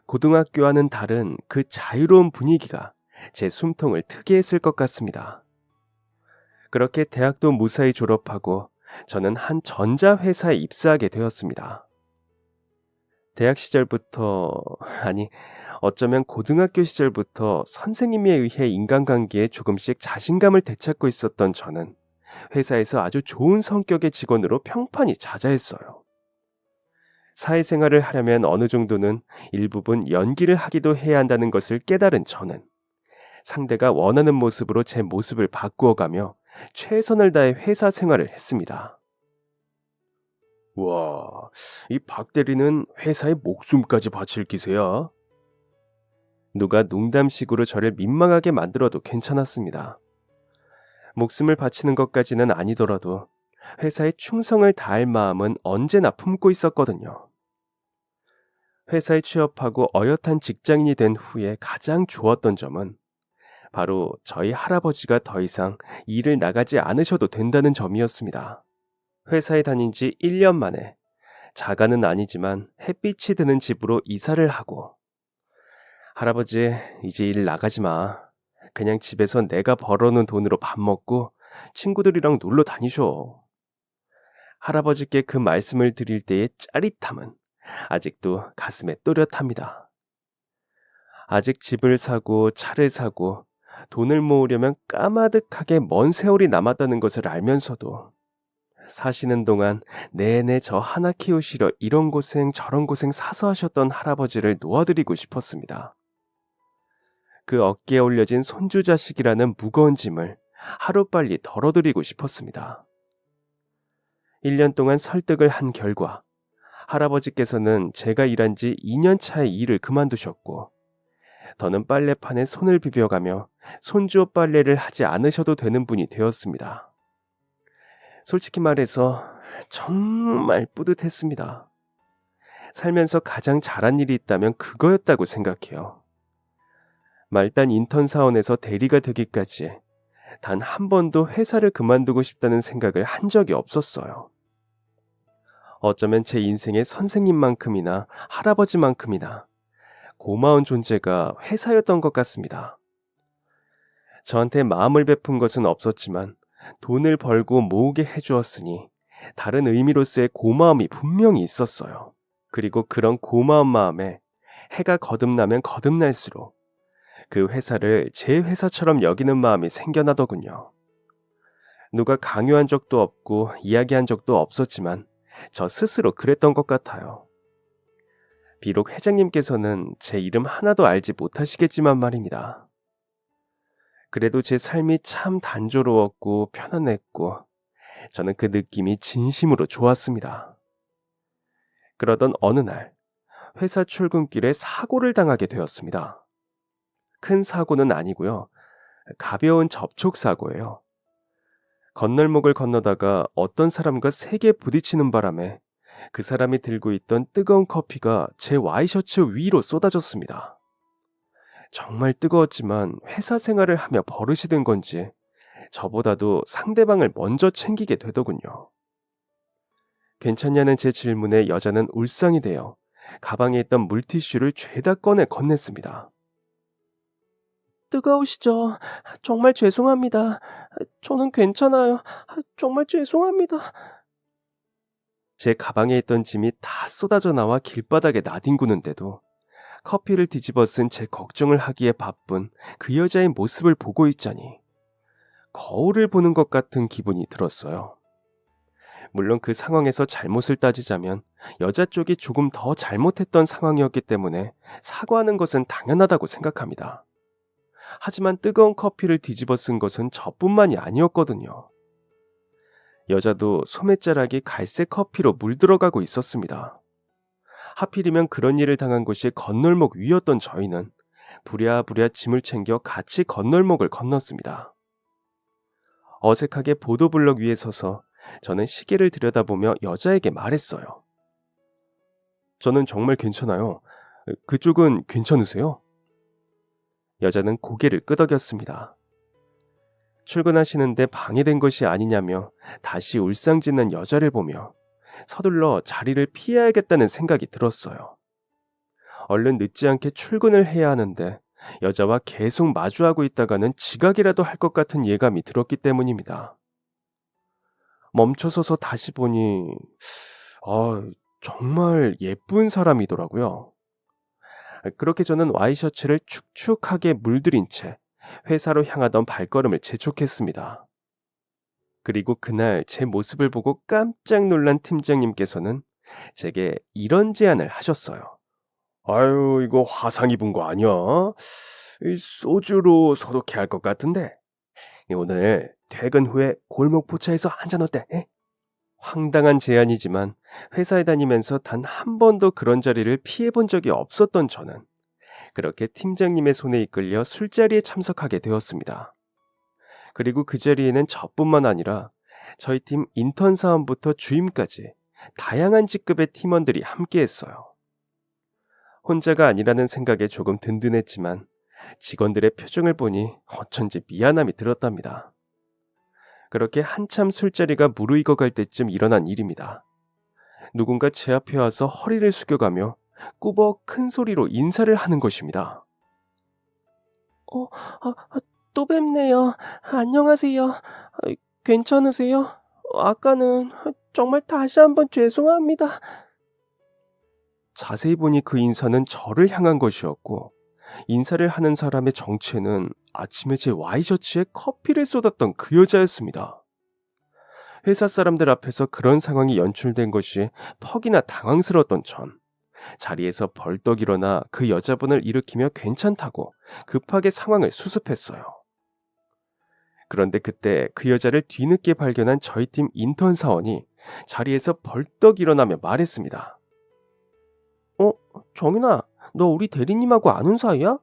고등학교와는 다른 그 자유로운 분위기가 제 숨통을 트게 했을 것 같습니다. 그렇게 대학도 무사히 졸업하고 저는 한 전자회사에 입사하게 되었습니다. 대학 시절부터, 아니, 어쩌면 고등학교 시절부터 선생님에 의해 인간관계에 조금씩 자신감을 되찾고 있었던 저는 회사에서 아주 좋은 성격의 직원으로 평판이 자자했어요. 사회생활을 하려면 어느 정도는 일부분 연기를 하기도 해야 한다는 것을 깨달은 저는 상대가 원하는 모습으로 제 모습을 바꾸어가며 최선을 다해 회사 생활을 했습니다. 와, 이 박 대리는 회사에 목숨까지 바칠 기세야. 누가 농담식으로 저를 민망하게 만들어도 괜찮았습니다. 목숨을 바치는 것까지는 아니더라도 회사에 충성을 다할 마음은 언제나 품고 있었거든요. 회사에 취업하고 어엿한 직장인이 된 후에 가장 좋았던 점은 바로 저희 할아버지가 더 이상 일을 나가지 않으셔도 된다는 점이었습니다. 회사에 다닌 지 1년 만에 자가는 아니지만 햇빛이 드는 집으로 이사를 하고 할아버지 이제 일 나가지 마. 그냥 집에서 내가 벌어놓은 돈으로 밥 먹고 친구들이랑 놀러 다니셔. 할아버지께 그 말씀을 드릴 때의 짜릿함은 아직도 가슴에 또렷합니다. 아직 집을 사고 차를 사고 돈을 모으려면 까마득하게 먼 세월이 남았다는 것을 알면서도 사시는 동안 내내 저 하나 키우시려 이런 고생 저런 고생 사서 하셨던 할아버지를 놓아드리고 싶었습니다. 그 어깨에 올려진 손주 자식이라는 무거운 짐을 하루빨리 덜어드리고 싶었습니다. 1년 동안 설득을 한 결과 할아버지께서는 제가 일한 지 2년 차에 일을 그만두셨고 더는 빨래판에 손을 비벼가며 손주옷 빨래를 하지 않으셔도 되는 분이 되었습니다. 솔직히 말해서 정말 뿌듯했습니다. 살면서 가장 잘한 일이 있다면 그거였다고 생각해요. 말단 인턴 사원에서 대리가 되기까지 단 한 번도 회사를 그만두고 싶다는 생각을 한 적이 없었어요. 어쩌면 제 인생의 선생님만큼이나 할아버지만큼이나 고마운 존재가 회사였던 것 같습니다. 저한테 마음을 베푼 것은 없었지만 돈을 벌고 모으게 해주었으니 다른 의미로서의 고마움이 분명히 있었어요. 그리고 그런 고마운 마음에 해가 거듭나면 거듭날수록 그 회사를 제 회사처럼 여기는 마음이 생겨나더군요. 누가 강요한 적도 없고 이야기한 적도 없었지만 저 스스로 그랬던 것 같아요. 비록 회장님께서는 제 이름 하나도 알지 못하시겠지만 말입니다. 그래도 제 삶이 참 단조로웠고 편안했고 저는 그 느낌이 진심으로 좋았습니다. 그러던 어느 날 회사 출근길에 사고를 당하게 되었습니다. 큰 사고는 아니고요. 가벼운 접촉사고예요. 건널목을 건너다가 어떤 사람과 세게 부딪히는 바람에 그 사람이 들고 있던 뜨거운 커피가 제 와이셔츠 위로 쏟아졌습니다. 정말 뜨거웠지만 회사 생활을 하며 버릇이 된 건지 저보다도 상대방을 먼저 챙기게 되더군요. 괜찮냐는 제 질문에 여자는 울상이 되어 가방에 있던 물티슈를 죄다 꺼내 건넸습니다. 뜨거우시죠? 정말 죄송합니다. 저는 괜찮아요. 정말 죄송합니다. 제 가방에 있던 짐이 다 쏟아져 나와 길바닥에 나뒹구는데도 커피를 뒤집어 쓴 제 걱정을 하기에 바쁜 그 여자의 모습을 보고 있자니 거울을 보는 것 같은 기분이 들었어요. 물론 그 상황에서 잘못을 따지자면 여자 쪽이 조금 더 잘못했던 상황이었기 때문에 사과하는 것은 당연하다고 생각합니다. 하지만 뜨거운 커피를 뒤집어 쓴 것은 저뿐만이 아니었거든요. 여자도 소매자락이 갈색 커피로 물들어가고 있었습니다. 하필이면 그런 일을 당한 곳이 건널목 위였던 저희는 부랴부랴 짐을 챙겨 같이 건널목을 건넜습니다. 어색하게 보도블럭 위에 서서 저는 시계를 들여다보며 여자에게 말했어요. 저는 정말 괜찮아요. 그쪽은 괜찮으세요? 여자는 고개를 끄덕였습니다. 출근하시는데 방해된 것이 아니냐며 다시 울상짓는 여자를 보며 서둘러 자리를 피해야겠다는 생각이 들었어요. 얼른 늦지 않게 출근을 해야 하는데 여자와 계속 마주하고 있다가는 지각이라도 할 것 같은 예감이 들었기 때문입니다. 멈춰서서 다시 보니 정말 예쁜 사람이더라고요. 그렇게 저는 와이셔츠를 축축하게 물들인 채 회사로 향하던 발걸음을 재촉했습니다. 그리고 그날 제 모습을 보고 깜짝 놀란 팀장님께서는 제게 이런 제안을 하셨어요. 아유, 이거 화상 입은 거 아니야? 이 소주로 소독해야 할 것 같은데. 오늘 퇴근 후에 골목 포차에서 한잔 어때? 에? 황당한 제안이지만 회사에 다니면서 단 한 번도 그런 자리를 피해본 적이 없었던 저는 그렇게 팀장님의 손에 이끌려 술자리에 참석하게 되었습니다. 그리고 그 자리에는 저뿐만 아니라 저희 팀 인턴 사원부터 주임까지 다양한 직급의 팀원들이 함께했어요. 혼자가 아니라는 생각에 조금 든든했지만 직원들의 표정을 보니 어쩐지 미안함이 들었답니다. 그렇게 한참 술자리가 무르익어 갈 때쯤 일어난 일입니다. 누군가 제 앞에 와서 허리를 숙여가며 꾸벅 큰 소리로 인사를 하는 것입니다. 또 뵙네요. 안녕하세요. 괜찮으세요? 아까는 정말 다시 한번 죄송합니다. 자세히 보니 그 인사는 저를 향한 것이었고 인사를 하는 사람의 정체는 아침에 제 와이셔츠에 커피를 쏟았던 그 여자였습니다. 회사 사람들 앞에서 그런 상황이 연출된 것이 퍽이나 당황스러웠던 전 자리에서 벌떡 일어나 그 여자분을 일으키며 괜찮다고 급하게 상황을 수습했어요. 그런데 그때 그 여자를 뒤늦게 발견한 저희 팀 인턴 사원이 자리에서 벌떡 일어나며 말했습니다. 정윤아, 너 우리 대리님하고 아는 사이야?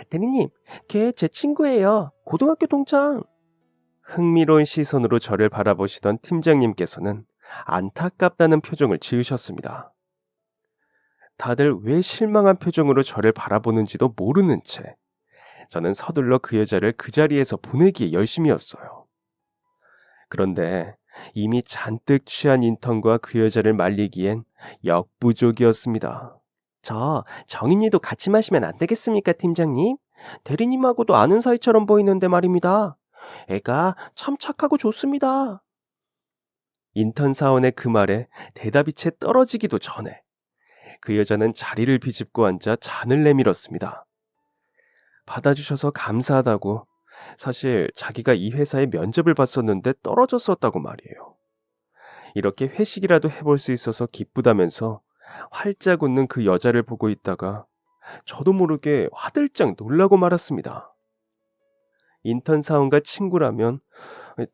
대리님, 걔 제 친구예요. 고등학교 동창. 흥미로운 시선으로 저를 바라보시던 팀장님께서는 안타깝다는 표정을 지으셨습니다. 다들 왜 실망한 표정으로 저를 바라보는지도 모르는 채 저는 서둘러 그 여자를 그 자리에서 보내기에 열심이었어요. 그런데 이미 잔뜩 취한 인턴과 그 여자를 말리기엔 역부족이었습니다. 저 정인이도 같이 마시면 안 되겠습니까, 팀장님? 대리님하고도 아는 사이처럼 보이는데 말입니다. 애가 참 착하고 좋습니다. 인턴 사원의 그 말에 대답이 채 떨어지기도 전에 그 여자는 자리를 비집고 앉아 잔을 내밀었습니다. 받아주셔서 감사하다고 사실 자기가 이 회사에 면접을 봤었는데 떨어졌었다고 말이에요. 이렇게 회식이라도 해볼 수 있어서 기쁘다면서 활짝 웃는 그 여자를 보고 있다가 저도 모르게 화들짝 놀라고 말았습니다. 인턴 사원과 친구라면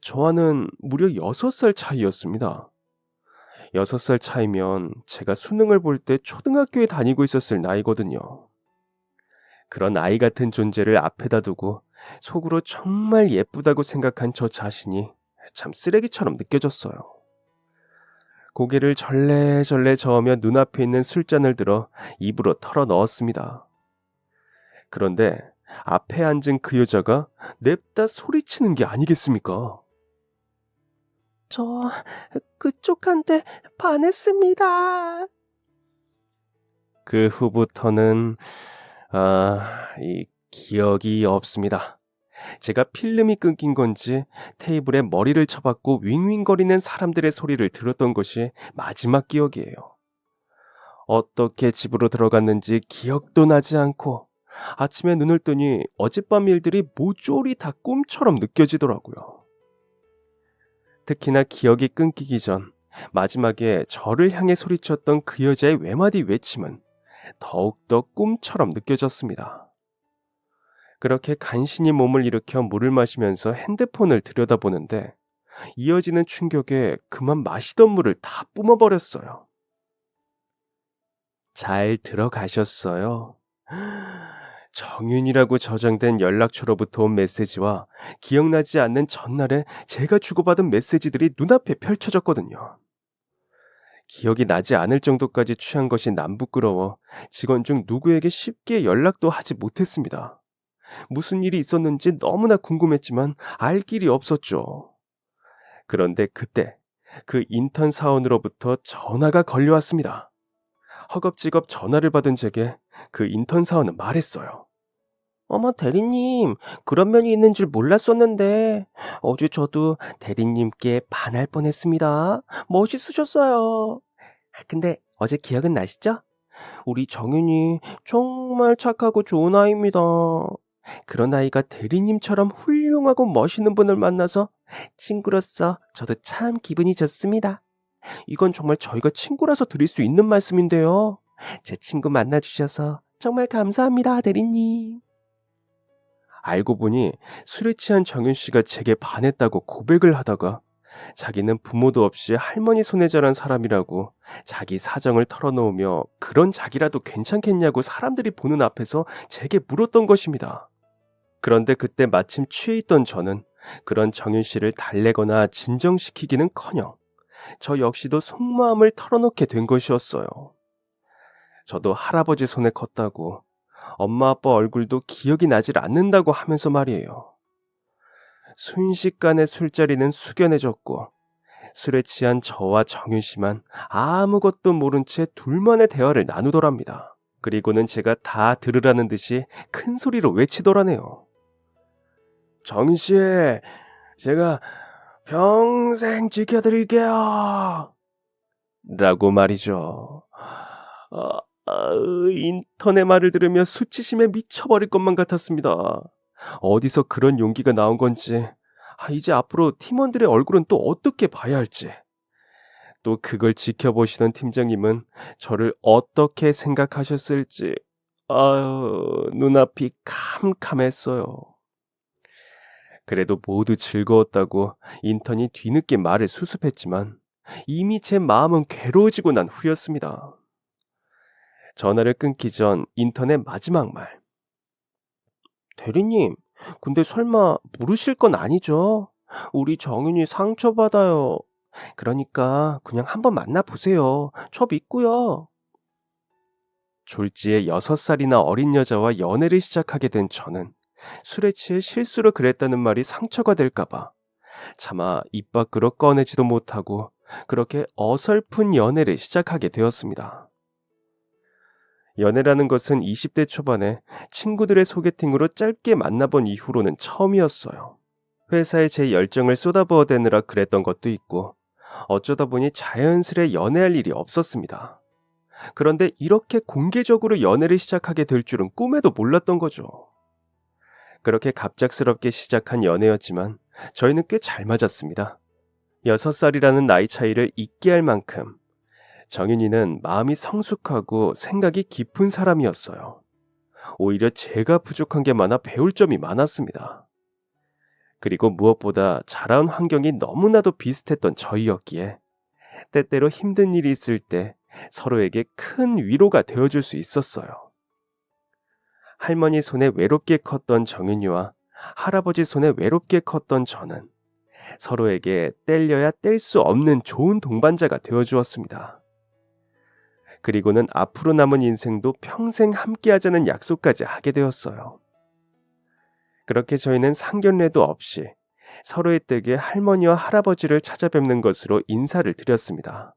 저와는 무려 6살 차이였습니다. 6살 차이면 제가 수능을 볼 때 초등학교에 다니고 있었을 나이거든요. 그런 아이 같은 존재를 앞에다 두고 속으로 정말 예쁘다고 생각한 저 자신이 참 쓰레기처럼 느껴졌어요. 고개를 절레절레 저으며 눈앞에 있는 술잔을 들어 입으로 털어 넣었습니다. 그런데 앞에 앉은 그 여자가 냅다 소리치는 게 아니겠습니까? 저 그쪽한테 반했습니다. 그 후부터는 이 기억이 없습니다. 제가 필름이 끊긴 건지 테이블에 머리를 쳐박고 윙윙거리는 사람들의 소리를 들었던 것이 마지막 기억이에요. 어떻게 집으로 들어갔는지 기억도 나지 않고 아침에 눈을 뜨니 어젯밤 일들이 모조리 다 꿈처럼 느껴지더라고요. 특히나 기억이 끊기기 전 마지막에 저를 향해 소리쳤던 그 여자의 외마디 외침은 더욱더 꿈처럼 느껴졌습니다. 그렇게 간신히 몸을 일으켜 물을 마시면서 핸드폰을 들여다보는데 이어지는 충격에 그만 마시던 물을 다 뿜어버렸어요. 잘 들어가셨어요? 정윤이라고 저장된 연락처로부터 온 메시지와 기억나지 않는 전날에 제가 주고받은 메시지들이 눈앞에 펼쳐졌거든요. 기억이 나지 않을 정도까지 취한 것이 남 부끄러워 직원 중 누구에게 쉽게 연락도 하지 못했습니다. 무슨 일이 있었는지 너무나 궁금했지만 알 길이 없었죠. 그런데 그때 그 인턴 사원으로부터 전화가 걸려왔습니다. 허겁지겁 전화를 받은 제게 그 인턴 사원은 말했어요. 어머, 대리님, 그런 면이 있는 줄 몰랐었는데 어제 저도 대리님께 반할 뻔했습니다. 멋있으셨어요. 근데 어제 기억은 나시죠? 우리 정윤이 정말 착하고 좋은 아이입니다. 그런 아이가 대리님처럼 훌륭하고 멋있는 분을 만나서 친구로서 저도 참 기분이 좋습니다. 이건 정말 저희가 친구라서 드릴 수 있는 말씀인데요. 제 친구 만나주셔서 정말 감사합니다, 대리님. 알고 보니 술에 취한 정윤 씨가 제게 반했다고 고백을 하다가 자기는 부모도 없이 할머니 손에 자란 사람이라고 자기 사정을 털어놓으며 그런 자기라도 괜찮겠냐고 사람들이 보는 앞에서 제게 물었던 것입니다. 그런데 그때 마침 취해 있던 저는 그런 정윤 씨를 달래거나 진정시키기는커녕 저 역시도 속마음을 털어놓게 된 것이었어요. 저도 할아버지 손에 컸다고 엄마 아빠 얼굴도 기억이 나질 않는다고 하면서 말이에요. 순식간에 술자리는 숙연해졌고 술에 취한 저와 정윤 씨만 아무것도 모른 채 둘만의 대화를 나누더랍니다. 그리고는 제가 다 들으라는 듯이 큰 소리로 외치더라네요. 정윤 씨, 제가 평생 지켜드릴게요. 라고 말이죠. 인턴의 말을 들으며 수치심에 미쳐버릴 것만 같았습니다. 어디서 그런 용기가 나온 건지, 이제 앞으로 팀원들의 얼굴은 또 어떻게 봐야 할지, 또 그걸 지켜보시는 팀장님은 저를 어떻게 생각하셨을지, 눈앞이 캄캄했어요. 그래도 모두 즐거웠다고 인턴이 뒤늦게 말을 수습했지만 이미 제 마음은 괴로워지고 난 후였습니다. 전화를 끊기 전 인턴의 마지막 말. 대리님, 근데 설마 모르실 건 아니죠? 우리 정윤이 상처받아요. 그러니까 그냥 한번 만나보세요. 저 믿고요. 졸지에 6살이나 어린 여자와 연애를 시작하게 된 저는 술에 취해 실수로 그랬다는 말이 상처가 될까봐 차마 입 밖으로 꺼내지도 못하고 그렇게 어설픈 연애를 시작하게 되었습니다. 연애라는 것은 20대 초반에 친구들의 소개팅으로 짧게 만나본 이후로는 처음이었어요. 회사에 제 열정을 쏟아부어대느라 그랬던 것도 있고 어쩌다 보니 자연스레 연애할 일이 없었습니다. 그런데 이렇게 공개적으로 연애를 시작하게 될 줄은 꿈에도 몰랐던 거죠. 그렇게 갑작스럽게 시작한 연애였지만 저희는 꽤 잘 맞았습니다. 6살이라는 나이 차이를 잊게 할 만큼 정윤이는 마음이 성숙하고 생각이 깊은 사람이었어요. 오히려 제가 부족한 게 많아 배울 점이 많았습니다. 그리고 무엇보다 자라온 환경이 너무나도 비슷했던 저희였기에 때때로 힘든 일이 있을 때 서로에게 큰 위로가 되어줄 수 있었어요. 할머니 손에 외롭게 컸던 정윤이와 할아버지 손에 외롭게 컸던 저는 서로에게 뗄려야 뗄 수 없는 좋은 동반자가 되어주었습니다. 그리고는 앞으로 남은 인생도 평생 함께하자는 약속까지 하게 되었어요. 그렇게 저희는 상견례도 없이 서로의 댁에 할머니와 할아버지를 찾아뵙는 것으로 인사를 드렸습니다.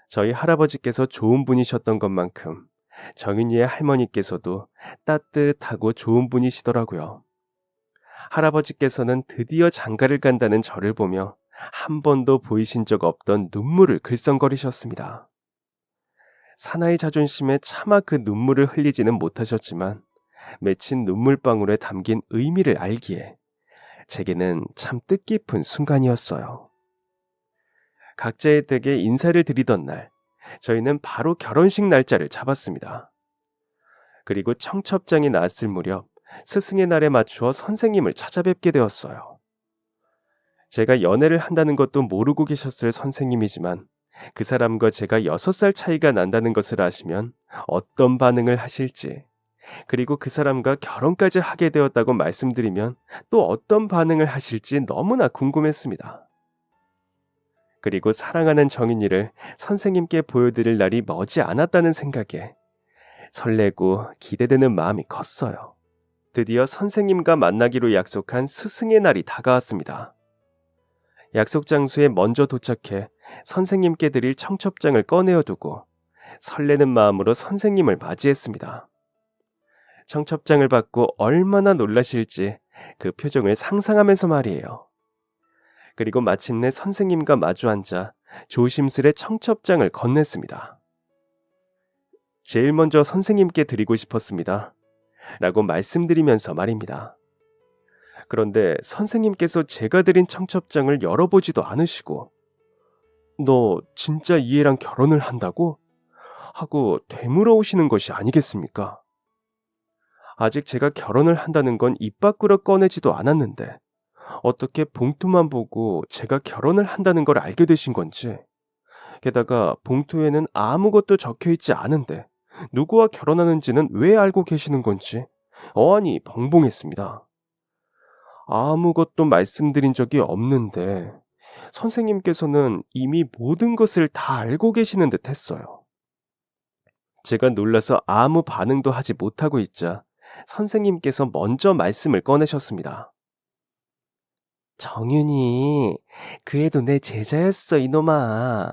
저희 할아버지께서 좋은 분이셨던 것만큼 정윤이의 할머니께서도 따뜻하고 좋은 분이시더라고요. 할아버지께서는 드디어 장가를 간다는 저를 보며 한 번도 보이신 적 없던 눈물을 글썽거리셨습니다. 사나이 자존심에 차마 그 눈물을 흘리지는 못하셨지만 맺힌 눈물방울에 담긴 의미를 알기에 제게는 참 뜻깊은 순간이었어요. 각자의 댁에 인사를 드리던 날, 저희는 바로 결혼식 날짜를 잡았습니다. 그리고 청첩장이 나왔을 무렵 스승의 날에 맞추어 선생님을 찾아뵙게 되었어요. 제가 연애를 한다는 것도 모르고 계셨을 선생님이지만 그 사람과 제가 6살 차이가 난다는 것을 아시면 어떤 반응을 하실지, 그리고 그 사람과 결혼까지 하게 되었다고 말씀드리면 또 어떤 반응을 하실지 너무나 궁금했습니다. 그리고 사랑하는 정인이를 선생님께 보여드릴 날이 머지 않았다는 생각에 설레고 기대되는 마음이 컸어요. 드디어 선생님과 만나기로 약속한 스승의 날이 다가왔습니다. 약속 장소에 먼저 도착해 선생님께 드릴 청첩장을 꺼내어 두고 설레는 마음으로 선생님을 맞이했습니다. 청첩장을 받고 얼마나 놀라실지 그 표정을 상상하면서 말이에요. 그리고 마침내 선생님과 마주 앉아 조심스레 청첩장을 건넸습니다. 제일 먼저 선생님께 드리고 싶었습니다. 라고 말씀드리면서 말입니다. 그런데 선생님께서 제가 드린 청첩장을 열어보지도 않으시고 너 진짜 이 애랑 결혼을 한다고? 하고 되물어 오시는 것이 아니겠습니까? 아직 제가 결혼을 한다는 건 입 밖으로 꺼내지도 않았는데 어떻게 봉투만 보고 제가 결혼을 한다는 걸 알게 되신 건지, 게다가 봉투에는 아무것도 적혀 있지 않은데 누구와 결혼하는지는 왜 알고 계시는 건지 어안이 벙벙했습니다. 아무것도 말씀드린 적이 없는데 선생님께서는 이미 모든 것을 다 알고 계시는 듯 했어요. 제가 놀라서 아무 반응도 하지 못하고 있자 선생님께서 먼저 말씀을 꺼내셨습니다. 정윤이, 그 애도 내 제자였어, 이놈아.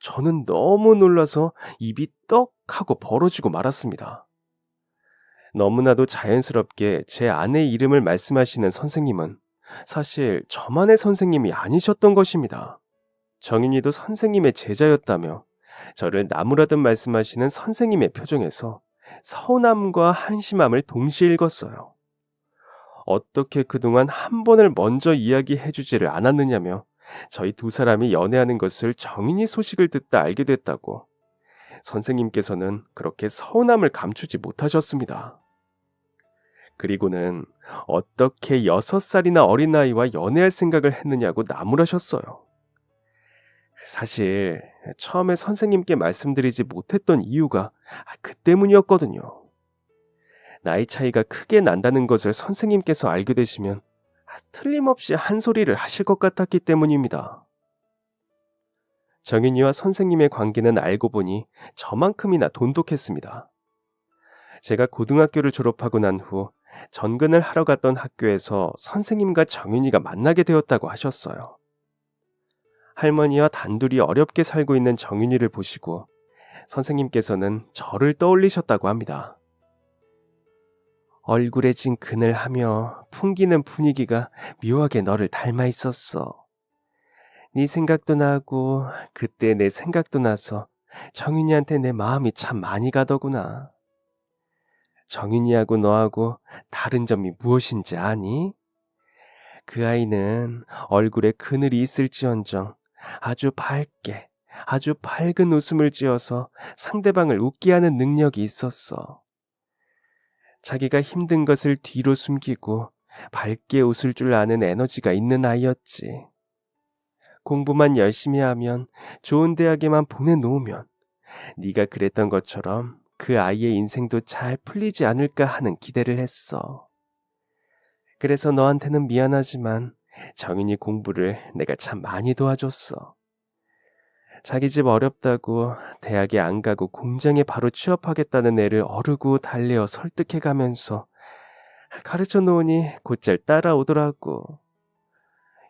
저는 너무 놀라서 입이 떡 하고 벌어지고 말았습니다. 너무나도 자연스럽게 제 아내 이름을 말씀하시는 선생님은 사실 저만의 선생님이 아니셨던 것입니다. 정윤이도 선생님의 제자였다며 저를 나무라듯 말씀하시는 선생님의 표정에서 서운함과 한심함을 동시에 읽었어요. 어떻게 그동안 한 번을 먼저 이야기해주지를 않았느냐며 저희 두 사람이 연애하는 것을 정인이 소식을 듣다 알게 됐다고 선생님께서는 그렇게 서운함을 감추지 못하셨습니다. 그리고는 어떻게 6살이나 어린 아이와 연애할 생각을 했느냐고 나무라셨어요. 사실 처음에 선생님께 말씀드리지 못했던 이유가 그 때문이었거든요. 나이 차이가 크게 난다는 것을 선생님께서 알게 되시면 틀림없이 한 소리를 하실 것 같았기 때문입니다. 정인이와 선생님의 관계는 알고 보니 저만큼이나 돈독했습니다. 제가 고등학교를 졸업하고 난 후 전근을 하러 갔던 학교에서 선생님과 정인이가 만나게 되었다고 하셨어요. 할머니와 단둘이 어렵게 살고 있는 정인이를 보시고 선생님께서는 저를 떠올리셨다고 합니다. 얼굴에 진 그늘하며 풍기는 분위기가 묘하게 너를 닮아 있었어. 네 생각도 나고 그때 내 생각도 나서 정윤이한테 내 마음이 참 많이 가더구나. 정윤이하고 너하고 다른 점이 무엇인지 아니? 그 아이는 얼굴에 그늘이 있을지언정 아주 밝게, 아주 밝은 웃음을 지어서 상대방을 웃게 하는 능력이 있었어. 자기가 힘든 것을 뒤로 숨기고 밝게 웃을 줄 아는 에너지가 있는 아이였지. 공부만 열심히 하면 좋은 대학에만 보내놓으면 네가 그랬던 것처럼 그 아이의 인생도 잘 풀리지 않을까 하는 기대를 했어. 그래서 너한테는 미안하지만 정인이 공부를 내가 참 많이 도와줬어. 자기 집 어렵다고 대학에 안 가고 공장에 바로 취업하겠다는 애를 어르고 달래어 설득해가면서 가르쳐 놓으니 곧잘 따라오더라고.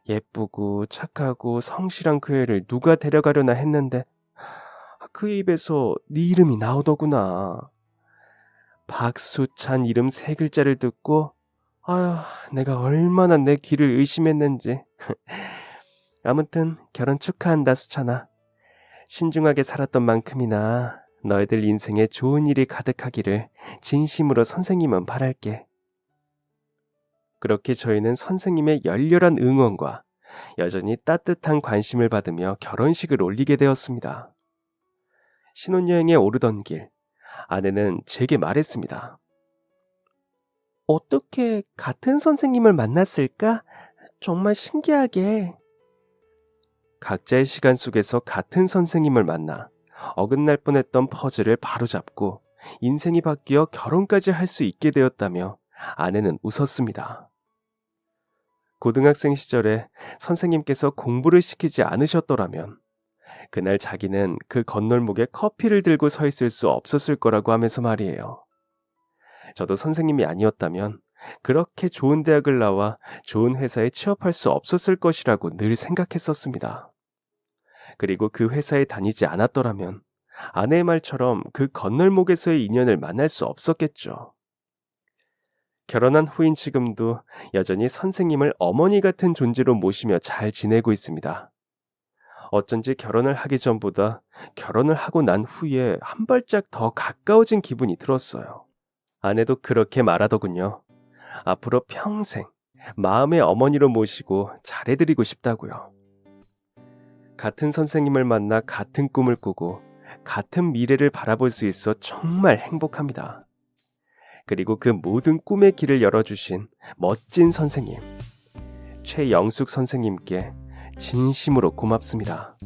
예쁘고 착하고 성실한 그 애를 누가 데려가려나 했는데 그 입에서 네 이름이 나오더구나. 박수찬 이름 세 글자를 듣고 아휴, 내가 얼마나 내 귀를 의심했는지. 아무튼 결혼 축하한다, 수찬아. 신중하게 살았던 만큼이나 너희들 인생에 좋은 일이 가득하기를 진심으로 선생님은 바랄게. 그렇게 저희는 선생님의 열렬한 응원과 여전히 따뜻한 관심을 받으며 결혼식을 올리게 되었습니다. 신혼여행에 오르던 길, 아내는 제게 말했습니다. 어떻게 같은 선생님을 만났을까? 정말 신기하게. 각자의 시간 속에서 같은 선생님을 만나 어긋날 뻔했던 퍼즐을 바로잡고 인생이 바뀌어 결혼까지 할 수 있게 되었다며 아내는 웃었습니다. 고등학생 시절에 선생님께서 공부를 시키지 않으셨더라면 그날 자기는 그 건널목에 커피를 들고 서 있을 수 없었을 거라고 하면서 말이에요. 저도 선생님이 아니었다면 그렇게 좋은 대학을 나와 좋은 회사에 취업할 수 없었을 것이라고 늘 생각했었습니다. 그리고 그 회사에 다니지 않았더라면 아내의 말처럼 그 건널목에서의 인연을 만날 수 없었겠죠. 결혼한 후인 지금도 여전히 선생님을 어머니 같은 존재로 모시며 잘 지내고 있습니다. 어쩐지 결혼을 하기 전보다 결혼을 하고 난 후에 한 발짝 더 가까워진 기분이 들었어요. 아내도 그렇게 말하더군요. 앞으로 평생 마음의 어머니로 모시고 잘해드리고 싶다고요. 같은 선생님을 만나 같은 꿈을 꾸고 같은 미래를 바라볼 수 있어 정말 행복합니다. 그리고 그 모든 꿈의 길을 열어주신 멋진 선생님, 최영숙 선생님께 진심으로 고맙습니다.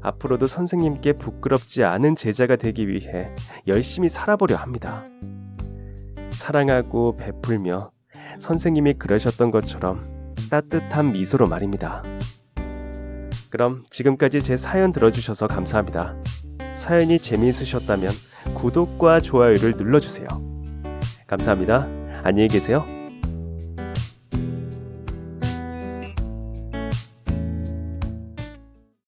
앞으로도 선생님께 부끄럽지 않은 제자가 되기 위해 열심히 살아보려 합니다. 사랑하고 베풀며 선생님이 그러셨던 것처럼 따뜻한 미소로 말입니다. 그럼 지금까지 제 사연 들어주셔서 감사합니다. 사연이 재미있으셨다면 구독과 좋아요를 눌러주세요. 감사합니다. 안녕히 계세요.